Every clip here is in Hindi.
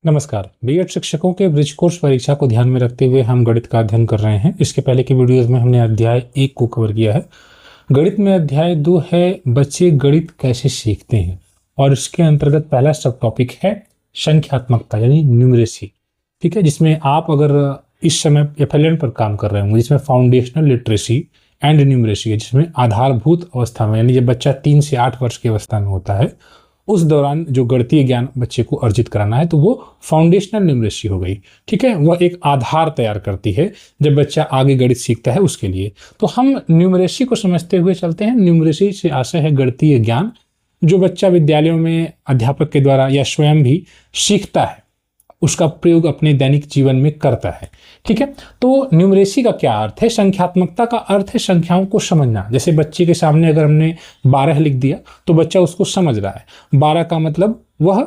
नमस्कार। बीएड शिक्षकों के ब्रिज कोर्स परीक्षा को ध्यान में रखते हुए हम गणित का अध्ययन कर रहे हैं। इसके पहले की वीडियोस में हमने अध्याय 1 को कवर किया है। गणित में अध्याय 2 है बच्चे गणित कैसे सीखते हैं, और इसके अंतर्गत पहला सब टॉपिक है संख्यात्मकता यानी न्यूमरेसी। ठीक है, जिसमें आप अगर इस समय FLN पर काम कर रहे होंगे, जिसमें फाउंडेशनल लिटरेसी एंड न्यूमरेसी है, जिसमें आधारभूत अवस्था में यानी जब बच्चा 3 से 8 वर्ष की अवस्था में होता है उस दौरान जो गणितीय ज्ञान बच्चे को अर्जित कराना है, तो वो फाउंडेशनल न्यूमरेसी हो गई। ठीक है, वह एक आधार तैयार करती है जब बच्चा आगे गणित सीखता है उसके लिए। तो हम न्यूमरेसी को समझते हुए चलते हैं। न्यूमरेसी से आशय है गणितीय ज्ञान, जो बच्चा विद्यालयों में अध्यापक के द्वारा या स्वयं भी सीखता है, उसका प्रयोग अपने दैनिक जीवन में करता है। ठीक है, तो न्यूमरेसी का क्या अर्थ है? संख्यात्मकता का अर्थ है संख्याओं को समझना। जैसे बच्चे के सामने अगर हमने 12 लिख दिया तो बच्चा उसको समझ रहा है। 12 का मतलब वह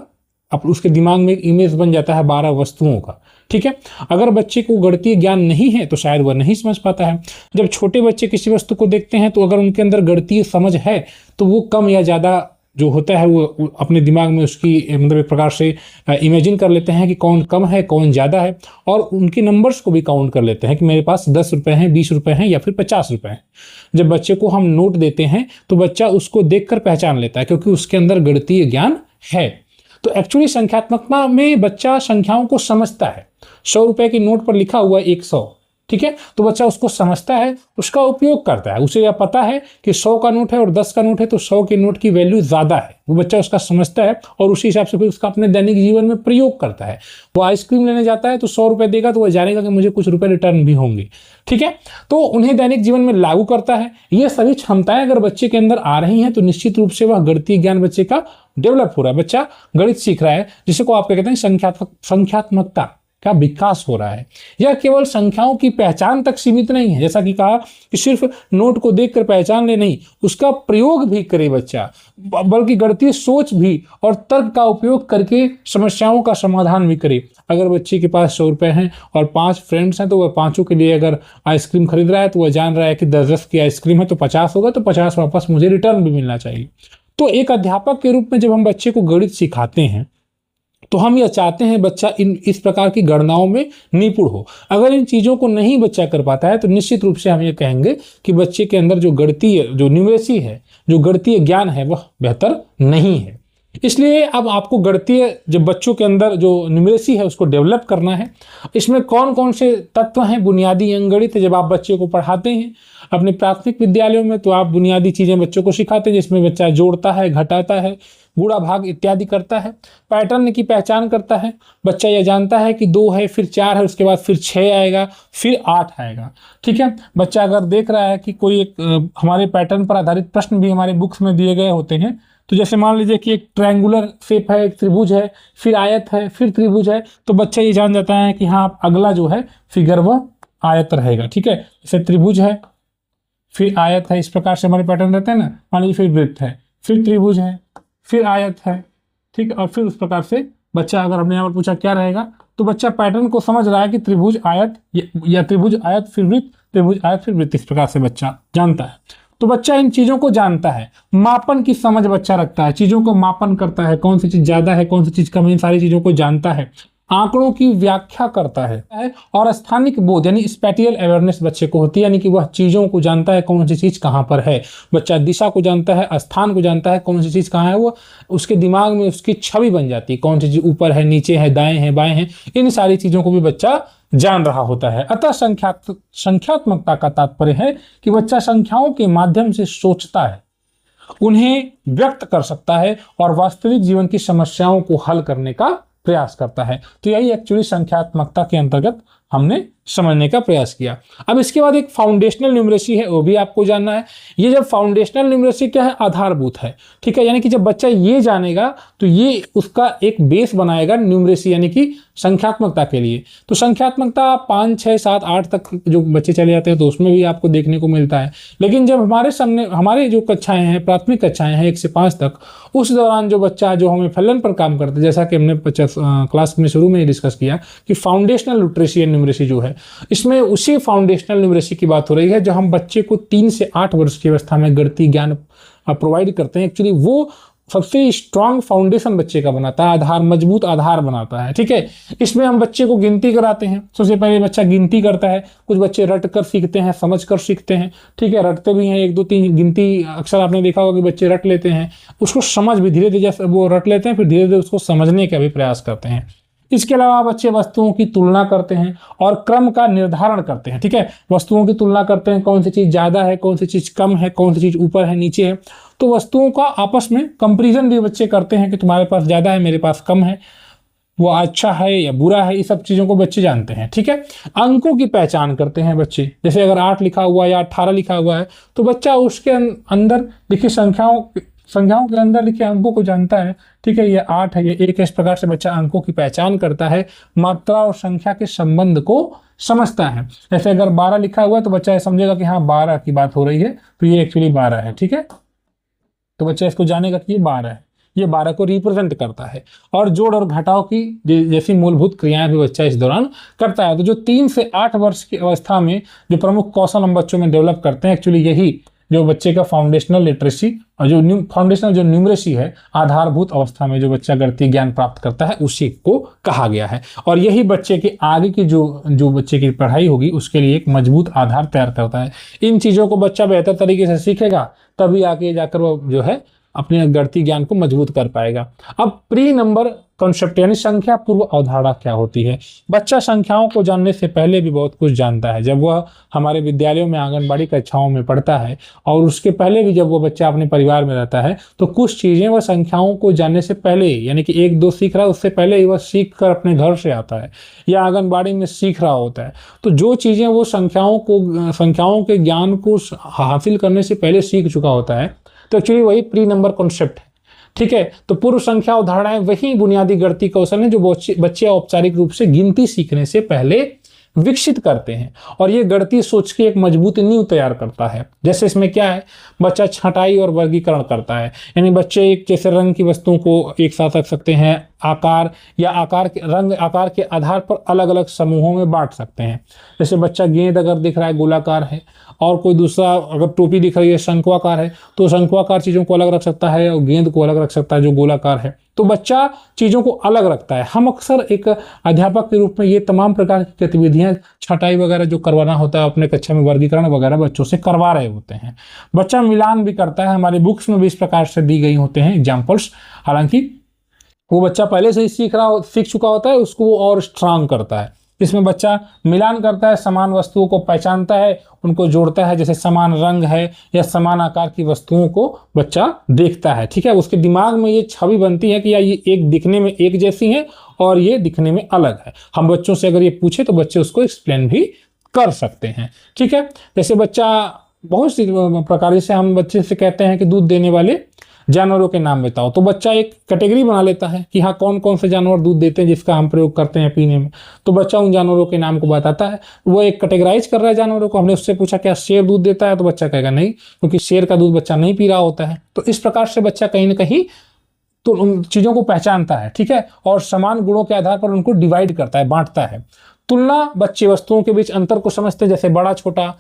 अब उसके दिमाग में एक इमेज बन जाता है 12 वस्तुओं का। ठीक है, अगर बच्चे को गणितीय ज्ञान नहीं है तो शायद वह नहीं समझ पाता है। जब छोटे बच्चे किसी वस्तु को देखते हैं तो अगर उनके अंदर गणितीय समझ है तो वो कम या ज़्यादा जो होता है वो अपने दिमाग में उसकी मतलब एक प्रकार से इमेजिन कर लेते हैं कि कौन कम है कौन ज़्यादा है, और उनके नंबर्स को भी काउंट कर लेते हैं कि मेरे पास 10 रुपये हैं, 20 रुपये हैं या फिर 50 रुपये हैं। जब बच्चे को हम नोट देते हैं तो बच्चा उसको देखकर पहचान लेता है, क्योंकि उसके अंदर गणितीय ज्ञान है। तो एक्चुअली संख्यात्मकता में बच्चा संख्याओं को समझता है। 100 रुपये की नोट पर लिखा हुआ 100, ठीक है, तो बच्चा उसको समझता है, उसका उपयोग करता है। उसे यह पता है कि 100 का नोट है और 10 का नोट है, तो 100 के नोट की वैल्यू ज़्यादा है। वो बच्चा उसका समझता है और उसी हिसाब से फिर उसका अपने दैनिक जीवन में प्रयोग करता है। वो आइसक्रीम लेने जाता है तो 100 रुपये देगा तो वह जानेगा कि मुझे कुछ रुपये रिटर्न भी होंगे। ठीक है, तो उन्हें दैनिक जीवन में लागू करता है। ये सभी क्षमताएं अगर बच्चे के अंदर आ रही हैं तो निश्चित रूप से वह गणितीय ज्ञान बच्चे का डेवलप हो रहा है। बच्चा गणित सीख रहा है, जिसे को आप कहते हैं संख्यात्मकता का विकास हो रहा है। यह केवल संख्याओं की पहचान तक सीमित नहीं है, जैसा कि कहा कि सिर्फ नोट को देखकर पहचान ले, नहीं, उसका प्रयोग भी करे बच्चा, बल्कि गणितीय सोच भी और तर्क का उपयोग करके समस्याओं का समाधान भी करे। अगर बच्चे के पास 100 रुपये हैं और 5 फ्रेंड्स हैं तो वह 5 के लिए अगर आइसक्रीम खरीद रहा है तो वह जान रहा है कि 10 की आइसक्रीम है तो 50 होगा, तो 50 वापस मुझे रिटर्न भी मिलना चाहिए। तो एक अध्यापक के रूप में जब हम बच्चे को गणित सिखाते हैं तो हम यह चाहते हैं बच्चा इस प्रकार की गणनाओं में निपुण हो। अगर इन चीज़ों को नहीं बच्चा कर पाता है तो निश्चित रूप से हम ये कहेंगे कि बच्चे के अंदर जो गणितीय जो न्यूमरेसी है, जो गणितीय ज्ञान है, वह बेहतर नहीं है। इसलिए अब आपको गणितीय जब बच्चों के अंदर जो न्यूमरेसी है उसको डेवलप करना है। इसमें कौन कौन से तत्व हैं? बुनियादी अंकगणित जब आप बच्चे को पढ़ाते हैं अपने प्राथमिक विद्यालयों में तो आप बुनियादी चीज़ें बच्चों को सिखाते हैं, जिसमें बच्चा जोड़ता है, घटाता है, गुणा भाग इत्यादि करता है, पैटर्न की पहचान करता है। बच्चा यह जानता है कि 2 है, फिर 4 है, उसके बाद फिर 6 आएगा, फिर 8 आएगा। ठीक है, बच्चा अगर देख रहा है कि कोई एक हमारे पैटर्न पर आधारित प्रश्न भी हमारे बुक्स में दिए गए होते हैं, तो जैसे मान लीजिए कि एक ट्रायंगुलर शेप है, एक त्रिभुज है, फिर आयत है, फिर त्रिभुज है, तो बच्चा ये जान जाता है कि हाँ अगला जो है फिगर वह आयत रहेगा। ठीक है, जैसे त्रिभुज है, फिर आयत है, इस प्रकार से हमारे पैटर्न रहते हैं ना। मान लीजिए फिर वृत्त है, फिर त्रिभुज है, फिर आयत है। ठीक, और फिर उस प्रकार से बच्चा अगर हमने यहाँ पर पूछा क्या रहेगा, तो बच्चा पैटर्न को समझ रहा है कि त्रिभुज आयत या त्रिभुज आयत फिर वृत्त, त्रिभुज आयत फिर वृत्त, इस प्रकार से बच्चा जानता है। तो बच्चा इन चीज़ों को जानता है। मापन की समझ बच्चा रखता है, चीज़ों को मापन करता है, कौन सी चीज़ ज़्यादा है कौन सी चीज़ कम है, इन सारी चीज़ों को जानता है। आंकड़ों की व्याख्या करता है और स्थानिक बोध यानी स्पैटियल अवेयरनेस बच्चे को होती है, यानी कि वह चीज़ों को जानता है कौन सी चीज़ कहाँ पर है। बच्चा दिशा को जानता है, स्थान को जानता है, कौन सी चीज़ कहाँ है, वो उसके दिमाग में उसकी छवि बन जाती है, कौन सी चीज़ ऊपर है, नीचे है, दाएं है, बाएं है, इन सारी चीज़ों को भी बच्चा जान रहा होता है। अतः संख्यात्मकता का तात्पर्य है कि बच्चा संख्याओं के माध्यम से सोचता है, उन्हें व्यक्त कर सकता है और वास्तविक जीवन की समस्याओं को हल करने का प्रयास करता है। तो यही एक्चुअली संख्यात्मकता के अंतर्गत हमने समझने का प्रयास किया। अब इसके बाद एक फाउंडेशनल न्यूमरेसी है, वो भी आपको जानना है। ये जब फाउंडेशनल न्यूमरेसी क्या है? आधारभूत है। ठीक है, यानी कि जब बच्चा ये जानेगा तो ये उसका एक बेस बनाएगा न्यूमरेसी यानी कि संख्यात्मकता के लिए। तो संख्यात्मकता 5, 6, 7, 8 तक जो बच्चे चले जाते हैं तो उसमें भी आपको देखने को मिलता है। लेकिन जब हमारे सामने हमारे जो कक्षाएं हैं, प्राथमिक कक्षाएं हैं 1 से 5 तक, उस दौरान जो बच्चा जो हमें FLN पर काम करता है, जैसा कि हमने क्लास में शुरू में ही डिस्कस किया कि फाउंडेशनल लिटरेसी एंड न्यूमरेसी जो है, इसमें उसी फाउंडेशनल न्यूमरेसी की बात हो रही है जो हम बच्चे को 3 से 8 वर्ष की अवस्था में गणितीय ज्ञान प्रोवाइड करते हैं। एक्चुअली वो सबसे स्ट्रांग फाउंडेशन बच्चे का बनाता है, आधार, मजबूत आधार बनाता है। ठीक है, इसमें हम बच्चे को गिनती कराते हैं। सबसे पहले बच्चा गिनती करता है। कुछ बच्चे रट कर सीखते हैं, समझ कर सीखते हैं। ठीक है, रटते भी हैं, 1 2 3 गिनती अक्सर आपने देखा होगा कि बच्चे रट लेते हैं, उसको समझ भी धीरे धीरे, जैसे वो रट लेते हैं फिर धीरे धीरे उसको समझने का भी प्रयास करते हैं। इसके अलावा बच्चे वस्तुओं की तुलना करते हैं और क्रम का निर्धारण करते हैं। ठीक है, वस्तुओं की तुलना करते हैं, कौन सी चीज ज्यादा है, कौन सी चीज कम है, कौन सी चीज ऊपर है, नीचे है। तो वस्तुओं का आपस में कंपैरिजन भी बच्चे करते हैं कि तुम्हारे पास ज्यादा है, मेरे पास कम है, वो अच्छा है या बुरा है, ये सब चीजों को बच्चे जानते हैं। ठीक है, अंकों की पहचान करते हैं बच्चे। जैसे अगर 8 लिखा हुआ है या 18 लिखा हुआ है तो बच्चा उसके अंदर लिखी संख्याओं के अंदर लिखे अंकों को जानता है। ठीक है, ये 8 है, ये 1 है। इस प्रकार से बच्चा अंकों की पहचान करता है, मात्रा और संख्या के संबंध को समझता है। जैसे अगर 12 लिखा हुआ है तो बच्चा ये समझेगा कि हाँ 12 की बात हो रही है, तो ये एक्चुअली 12 है। ठीक है, तो बच्चा इसको जानेगा कि ये 12 है, ये 12 को रिप्रेजेंट करता है। और जोड़ और घटाव की जैसी मूलभूत क्रियाएं भी बच्चा इस दौरान करता है। तो जो 3 से 8 वर्ष की अवस्था में जो प्रमुख कौशल हम बच्चों में डेवलप करते हैं, एक्चुअली यही जो बच्चे का फाउंडेशनल लिटरेसी और जो फाउंडेशनल जो न्यूमरेसी है, आधारभूत अवस्था में जो बच्चा गणितीय ज्ञान प्राप्त करता है, उसी को कहा गया है। और यही बच्चे के आगे की जो बच्चे की पढ़ाई होगी उसके लिए एक मजबूत आधार तैयार करता है। इन चीजों को बच्चा बेहतर तरीके से सीखेगा, तभी आगे जाकर वो जो है अपने गणितीय ज्ञान को मजबूत कर पाएगा। अब प्री नंबर कॉन्सेप्ट यानी संख्या पूर्व अवधारणा क्या होती है। बच्चा संख्याओं को जानने से पहले भी बहुत कुछ जानता है। जब वह हमारे विद्यालयों में, आंगनबाड़ी कक्षाओं में पढ़ता है और उसके पहले भी जब वो बच्चा अपने परिवार में रहता है, तो कुछ चीजें वह संख्याओं को जानने से पहले, यानी कि 1 2 सीख रहा है, उससे पहले ही वह सीख कर अपने घर से आता है या आंगनबाड़ी में सीख रहा होता है। तो जो चीजें वो संख्याओं के ज्ञान को हासिल करने से पहले सीख चुका होता है, तो एक्चुअली वही प्री नंबर कॉन्सेप्ट है। ठीक है, तो पूर्व संख्या अवधारणाएं वही बुनियादी गणितीय कौशल है जो बच्चे औपचारिक रूप से गिनती सीखने से पहले विकसित करते हैं। और ये गणितीय सोच की एक मजबूत नींव तैयार करता है। जैसे इसमें क्या है, बच्चा छंटाई और वर्गीकरण करता है, यानी बच्चे एक जैसे रंग की वस्तुओं को एक साथ रख सकते हैं, आकार या आकार के आधार पर अलग अलग समूहों में बांट सकते हैं। जैसे बच्चा गेंद अगर दिख रहा है गोलाकार है, और कोई दूसरा अगर टोपी दिख रही है शंक्वाकार है, तो शंक्वाकार चीजों को अलग रख सकता है और गेंद को अलग रख सकता है जो गोलाकार है। तो बच्चा चीजों को अलग रखता है। हम अक्सर एक अध्यापक के रूप में ये तमाम प्रकार की गतिविधियां, छटाई वगैरह जो करवाना होता है अपने कक्षा में, वर्गीकरण वगैरह बच्चों से करवा रहे होते हैं। बच्चा मिलान भी करता है, हमारी बुक्स में भी इस प्रकार से दी गई होते हैं एग्जाम्पल्स। हालांकि वो बच्चा पहले से ही सीख चुका होता है, उसको वो और स्ट्रांग करता है। इसमें बच्चा मिलान करता है, समान वस्तुओं को पहचानता है, उनको जोड़ता है। जैसे समान रंग है या समान आकार की वस्तुओं को बच्चा देखता है। ठीक है, उसके दिमाग में ये छवि बनती है कि यार ये एक दिखने में एक जैसी है और ये दिखने में अलग है। हम बच्चों से अगर ये पूछे तो बच्चे उसको एक्सप्लेन भी कर सकते हैं। ठीक है, जैसे बच्चा बहुत सी प्रकार से हम बच्चे से कहते हैं कि दूध देने वाले जानवरों के नाम बताओ, तो बच्चा एक कैटेगरी बना लेता है कि हाँ कौन कौन से जानवर दूध देते हैं जिसका हम प्रयोग करते हैं पीने में। तो बच्चा उन जानवरों के नाम को बताता है, वो एक कैटेगराइज कर रहा है जानवरों को। हमने उससे पूछा क्या शेर दूध देता है, तो बच्चा कहेगा नहीं, क्योंकि शेर का दूध बच्चा नहीं पी रहा होता है। तो इस प्रकार से बच्चा कहीं ना कहीं तो उन चीजों को पहचानता है। ठीक है, और समान गुणों के आधार पर उनको डिवाइड करता है, बांटता है। तुलना, बच्चे वस्तुओं के बीच अंतर को समझते हैं, जैसे बड़ा छोटा,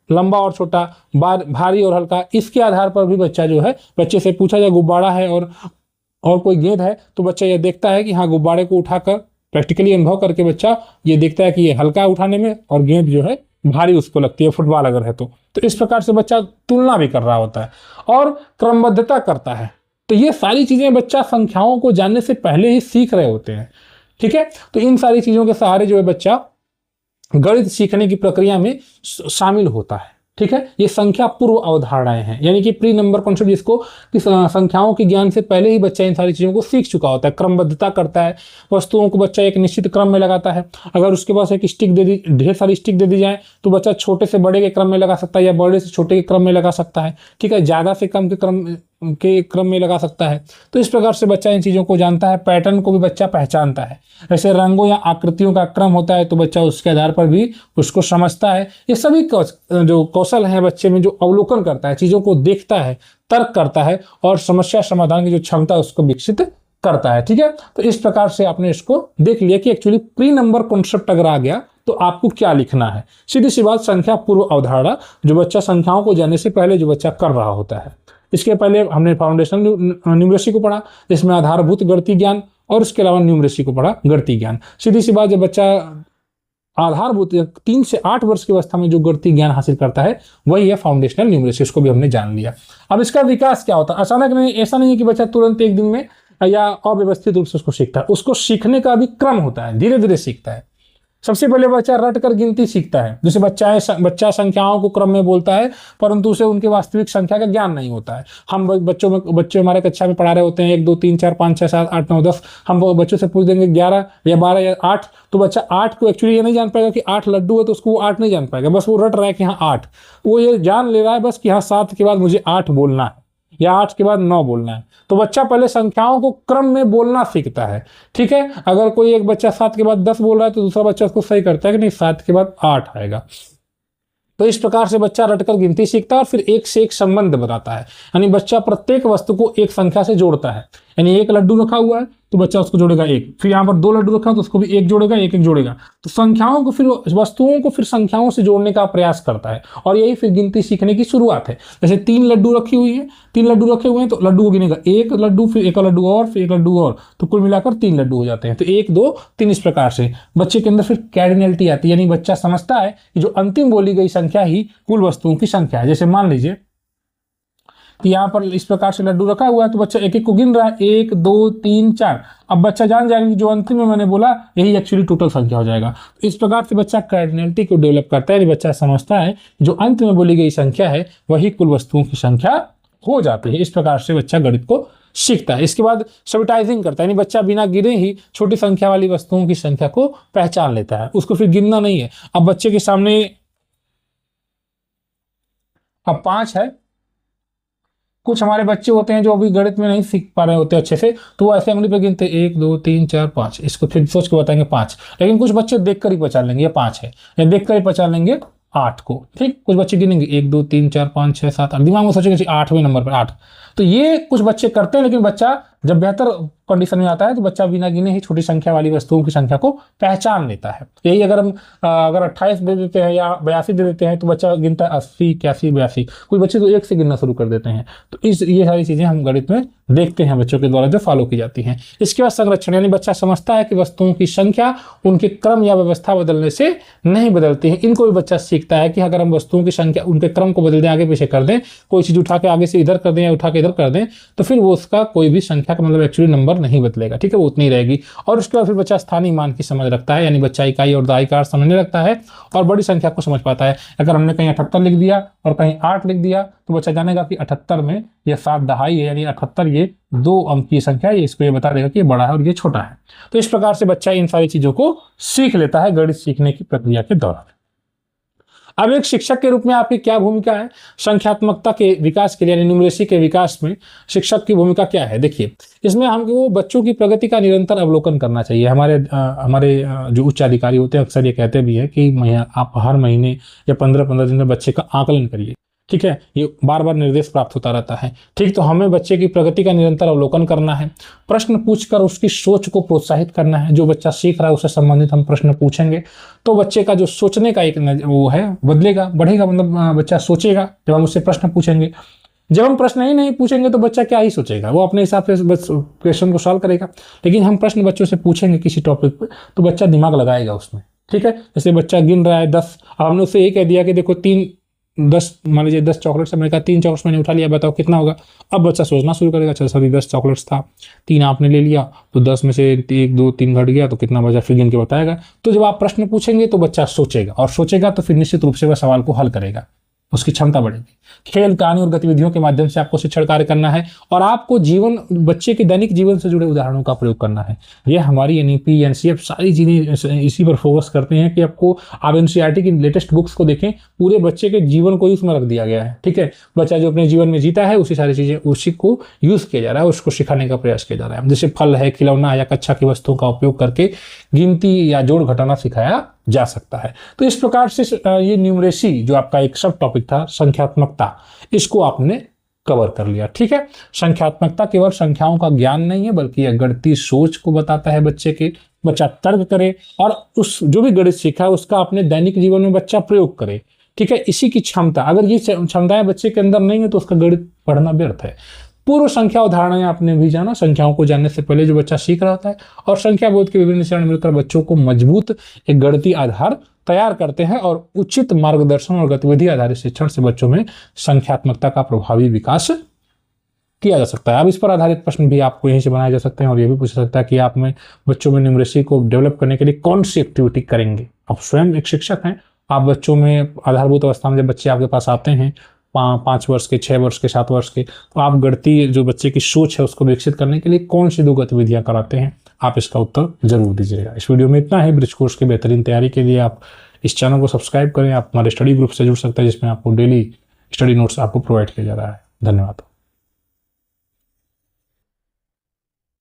लंबा और छोटा, भारी और हल्का। इसके आधार पर भी बच्चा जो है, बच्चे से पूछा जाए गुब्बारा है और कोई गेंद है, तो बच्चा ये देखता है कि हाँ गुब्बारे को उठाकर प्रैक्टिकली अनुभव करके बच्चा ये देखता है कि ये हल्का उठाने में और गेंद जो है भारी उसको लगती है, फुटबॉल अगर है तो इस प्रकार से बच्चा तुलना भी कर रहा होता है और क्रमबद्धता करता है। तो ये सारी चीजें बच्चा संख्याओं को जानने से पहले ही सीख रहे होते हैं। ठीक है, तो इन सारी चीजों के सहारे जो है बच्चा गणित सीखने की प्रक्रिया में शामिल होता है। ठीक है, ये संख्या पूर्व अवधारणाएं हैं, यानी कि प्री नंबर कॉन्सेप्ट, जिसको कि संख्याओं के ज्ञान से पहले ही बच्चा इन सारी चीजों को सीख चुका होता है। क्रमबद्धता करता है, वस्तुओं को बच्चा एक निश्चित क्रम में लगाता है। अगर उसके पास एक स्टिक ढेर सारी स्टिक दे दी जाए तो बच्चा छोटे से बड़े के क्रम में लगा सकता है या बड़े से छोटे के क्रम में लगा सकता है। ठीक है, ज्यादा से कम के क्रम में लगा सकता है। तो इस प्रकार से बच्चा इन चीजों को जानता है। पैटर्न को भी बच्चा पहचानता है, जैसे रंगों या आकृतियों का क्रम होता है तो बच्चा उसके आधार पर भी उसको समझता है। ये सभी जो कौशल है बच्चे में, जो अवलोकन करता है, चीजों को देखता है, तर्क करता है और समस्या समाधान की जो क्षमता है उसको विकसित करता है। ठीक है, तो इस प्रकार से आपने इसको देख लिया कि एक्चुअली प्री नंबर कॉन्सेप्ट अगर आ गया तो आपको क्या लिखना है। सीधी सी बात, संख्या पूर्व अवधारणा, जो बच्चा संख्याओं को जानने से पहले जो बच्चा कर रहा होता है। इसके पहले हमने फाउंडेशनल न्यूमरेसी को पढ़ा, जिसमें आधारभूत गणितीय ज्ञान, और इसके अलावा न्यूमरेसी को पढ़ा, गणितीय ज्ञान। सीधी सी बात, जब बच्चा आधारभूत 3 से 8 वर्ष की अवस्था में जो गणितीय ज्ञान हासिल करता है वही है फाउंडेशनल न्यूमरेसी, इसको भी हमने जान लिया। अब इसका विकास क्या होता है? अचानक नहीं, ऐसा नहीं है कि बच्चा तुरंत एक दिन में या अव्यवस्थित रूप से उसको सीखता है। उसको सीखने का भी क्रम होता है, धीरे धीरे सीखता है। सबसे पहले बच्चा रट कर गिनती सीखता है। जैसे बच्चा संख्याओं को क्रम में बोलता है, परंतु उसे उनके वास्तविक संख्या का ज्ञान नहीं होता है। हम बच्चे हमारे कक्षा में पढ़ा रहे होते हैं 1 2 3 4 5 6 7 8 9 10, हम बच्चों से पूछ देंगे 11 या 12 या 8, तो बच्चा 8 को एक्चुअली ये नहीं जान पाएगा कि 8 लड्डू है, तो उसको वो 8 नहीं जान पाएगा। बस वो रट रहा है कि हाँ 8, वो ये जान ले रहा है बस कि हाँ 7 के बाद मुझे 8 बोलना है या 8 के बाद 9 बोलना है। तो बच्चा पहले संख्याओं को क्रम में बोलना सीखता है। ठीक है, अगर कोई एक बच्चा 7 के बाद 10 बोल रहा है तो दूसरा बच्चा उसको सही करता है कि नहीं 7 के बाद 8 आएगा। तो इस प्रकार से बच्चा रटकर गिनती सीखता है और फिर एक से एक संबंध बनाता है। यानी बच्चा प्रत्येक वस्तु को एक संख्या से जोड़ता है। यानी 1 लड्डू रखा हुआ है तो बच्चा उसको जोड़ेगा 1, फिर यहाँ पर 2 लड्डू रखा है तो उसको भी 1 जोड़ेगा, 1 1 जोड़ेगा। तो संख्याओं को, फिर वस्तुओं को फिर संख्याओं से जोड़ने का प्रयास करता है, और यही फिर गिनती सीखने की शुरुआत है। जैसे 3 लड्डू रखी हुई है, 3 लड्डू रखे हुए हैं तो लड्डू को गिनेगा, 1 लड्डू, फिर 1 लड्डू और, फिर 1 लड्डू और, तो कुल मिलाकर 3 लड्डू हो जाते हैं। तो 1 2 3 इस प्रकार से बच्चे के अंदर फिर कैर्डिनलिटी आती है। यानी बच्चा समझता है कि जो अंतिम बोली गई संख्या ही कुल वस्तुओं की संख्या है। जैसे मान लीजिए कि यहाँ पर इस प्रकार से लड्डू रखा हुआ है तो बच्चा एक एक को गिन रहा है, 1 2 3 4। अब बच्चा जान जाएगा कि जो अंतिम में मैंने बोला यही एक्चुअली टोटल संख्या हो जाएगा। तो इस प्रकार से बच्चा कार्डिनलिटी को डेवलप करता है। बच्चा समझता है जो अंत में बोली गई संख्या है वही कुल वस्तुओं की संख्या हो जाती है। इस प्रकार से बच्चा गणित को सीखता है। इसके बाद सब्ट्रैक्टिंग करता है, यानी बच्चा बिना गिने ही छोटी संख्या वाली वस्तुओं की संख्या को पहचान लेता है, उसको फिर गिनना नहीं है। अब बच्चे के सामने अब 5 है। कुछ हमारे बच्चे होते हैं जो अभी गणित में नहीं सीख पा रहे होते अच्छे से, तो वो ऐसे उंगली पे गिनते 1 2 3 4 5, इसको फिर सोच के बताएंगे 5। लेकिन कुछ बच्चे देखकर ही पहचान लेंगे ये 5 है, या देखकर ही पहचान लेंगे 8 को। ठीक, कुछ बच्चे गिनेंगे 1 2 3 4 5 6 7 8, दिमाग में सोचेंगे 8वें नंबर पर 8। तो ये कुछ बच्चे करते हैं, लेकिन बच्चा जब बेहतर कंडीशन में आता है तो बच्चा बिना गिने ही छोटी संख्या वाली वस्तुओं की संख्या को पहचान लेता है। यही अगर हम अगर 28 दे देते हैं या 82 दे देते हैं तो बच्चा गिनता है 80 81 82। कुछ बच्चे तो 1 से गिनना शुरू कर देते हैं। तो ये सारी चीजें हम गणित में देखते हैं बच्चों के द्वारा जो फॉलो की जाती हैं। इसके बाद संरक्षण, यानी बच्चा समझता है कि वस्तुओं की संख्या उनके क्रम या व्यवस्था बदलने से नहीं बदलती है। इनको भी बच्चा सीखता है कि अगर हम वस्तुओं की संख्या उनके क्रम को बदल दें, आगे पीछे कर दें, कोई चीज उठा के आगे से इधर कर दें या उठा के इधर कर दें, तो फिर वो उसका कोई भी संख्या का मतलब एक्चुअली नंबर नहीं बदलेगा। ठीक है, वो उतनी रहेगी। और उसके बाद फिर बच्चा स्थानीय मान की समझ रखता है, यानी बच्चा इकाई और दहाई समझने लगता है और बड़ी संख्या को समझ पाता है। अगर हमने कहीं 78 लिख दिया और कहीं 8 लिख दिया तो बच्चा जानेगा कि 78 में यह 7 दहाई है, यानी 78 ये 2 अंक की संख्या है। इसको ये बता देगा कि ये बड़ा है और ये छोटा है। तो इस प्रकार से बच्चा इन सारी चीजों को सीख लेता है गणित सीखने की प्रक्रिया के दौरान। अब एक शिक्षक के रूप में आपकी क्या भूमिका है संख्यात्मकता के विकास के लिए, यानी न्यूमरेसी के विकास में शिक्षक की भूमिका क्या है? देखिए, इसमें हमको बच्चों की प्रगति का निरंतर अवलोकन करना चाहिए। हमारे जो उच्च अधिकारी होते हैं अक्सर ये कहते भी है कि आप हर महीने या 15-15 दिन में बच्चे का आकलन करिए। ठीक है, ये बार बार निर्देश प्राप्त होता रहता है। ठीक, तो हमें बच्चे की प्रगति का निरंतर अवलोकन करना है, प्रश्न पूछकर उसकी सोच को प्रोत्साहित करना है। जो बच्चा सीख रहा है उससे संबंधित हम प्रश्न पूछेंगे तो बच्चे का जो सोचने का एक वो है बदलेगा, बढ़ेगा, मतलब बच्चा सोचेगा जब हम उससे प्रश्न पूछेंगे। जब हम प्रश्न ही नहीं पूछेंगे तो बच्चा क्या ही सोचेगा, वो अपने हिसाब से बस क्वेश्चन को सॉल्व करेगा। लेकिन हम प्रश्न बच्चों से पूछेंगे किसी टॉपिक पर तो बच्चा दिमाग लगाएगा उसमें। ठीक है, जैसे बच्चा गिन रहा है 10, हमने उससे यही कह दिया कि देखो 10 मान लीजिए 10 चॉकलेट्स, मैंने कहा 3 चॉकलेट्स मैंने उठा लिया, बताओ कितना होगा। अब बच्चा सोचना शुरू करेगा, अच्छा सॉरी 10 चॉकलेट्स था, 3 आपने ले लिया तो 10 में से 1 2 3 घट गया तो कितना बचा, फिर गिन के बताएगा। तो जब आप प्रश्न पूछेंगे तो बच्चा सोचेगा, और सोचेगा तो फिर निश्चित रूप से वह सवाल को हल करेगा, उसकी क्षमता बढ़ेगी। खेल, कहानी और गतिविधियों के माध्यम से आपको शिक्षण कार्य करना है और आपको बच्चे के दैनिक जीवन से जुड़े उदाहरणों का प्रयोग करना है। ये हमारी एनईपी एनसीएफ सारी चीजें इसी पर फोकस करते हैं कि आपको आप एनसीईआरटी की लेटेस्ट बुक्स को देखें, पूरे बच्चे के जीवन को उसमें रख दिया गया है। ठीक है, बच्चा जो अपने जीवन में जीता है उसी सारी चीजें उसी को यूज किया जा रहा है, उसको सिखाने का प्रयास किया जा रहा है। जैसे फल है, खिलौना या कक्षा की वस्तुओं का उपयोग करके गिनती या जोड़ घटाना सिखाया जा सकता है। तो इस प्रकार से ये न्यूमरेसी जो आपका एक सब टॉपिक था संख्यात्मकता, इसको आपने कवर कर लिया। ठीक है, संख्यात्मकता केवल संख्याओं का ज्ञान नहीं है बल्कि यह गणितीय सोच को बताता है बच्चे के। बच्चा तर्क करे और उस जो भी गणित सीखा है उसका अपने दैनिक जीवन में बच्चा प्रयोग करे। ठीक है। इसी की क्षमता, अगर ये क्षमताएं बच्चे के अंदर नहीं है तो उसका गणित पढ़ना व्यर्थ है। पूर्व संख्या उदाहरण आपने भी जाना, संख्याओं को जानने से पहले जो बच्चा सीख रहा होता है, और संख्या बोध के विभिन्न चरण मिलकर बच्चों को मजबूत एक गणितीय आधार तैयार करते हैं और उचित मार्गदर्शन और गतिविधि आधारित शिक्षण से बच्चों में संख्यात्मकता का प्रभावी विकास किया जा सकता है। अब इस पर आधारित प्रश्न भी आपको यहीं से बनाए जा सकते हैं और ये भी पूछा सकता है कि आप में बच्चों में न्यूमरेसी को डेवलप करने के लिए कौन सी एक्टिविटी करेंगे। आप स्वयं एक शिक्षक हैं, आप बच्चों में आधारभूत अवस्था में जब बच्चे आपके पास आते हैं 5 वर्ष के, 6 वर्ष के, 7 वर्ष के, तो आप गणितीय जो बच्चे की सोच है उसको विकसित करने के लिए कौन सी 2 गतिविधियां कराते हैं, आप इसका उत्तर जरूर दीजिएगा। इस वीडियो में इतना है। ब्रिज कोर्स की बेहतरीन तैयारी के लिए आप इस चैनल को सब्सक्राइब करें। आप हमारे स्टडी ग्रुप से जुड़ सकते हैं जिसमें आपको डेली स्टडी नोट्स आपको प्रोवाइड किया जा रहा है। धन्यवाद।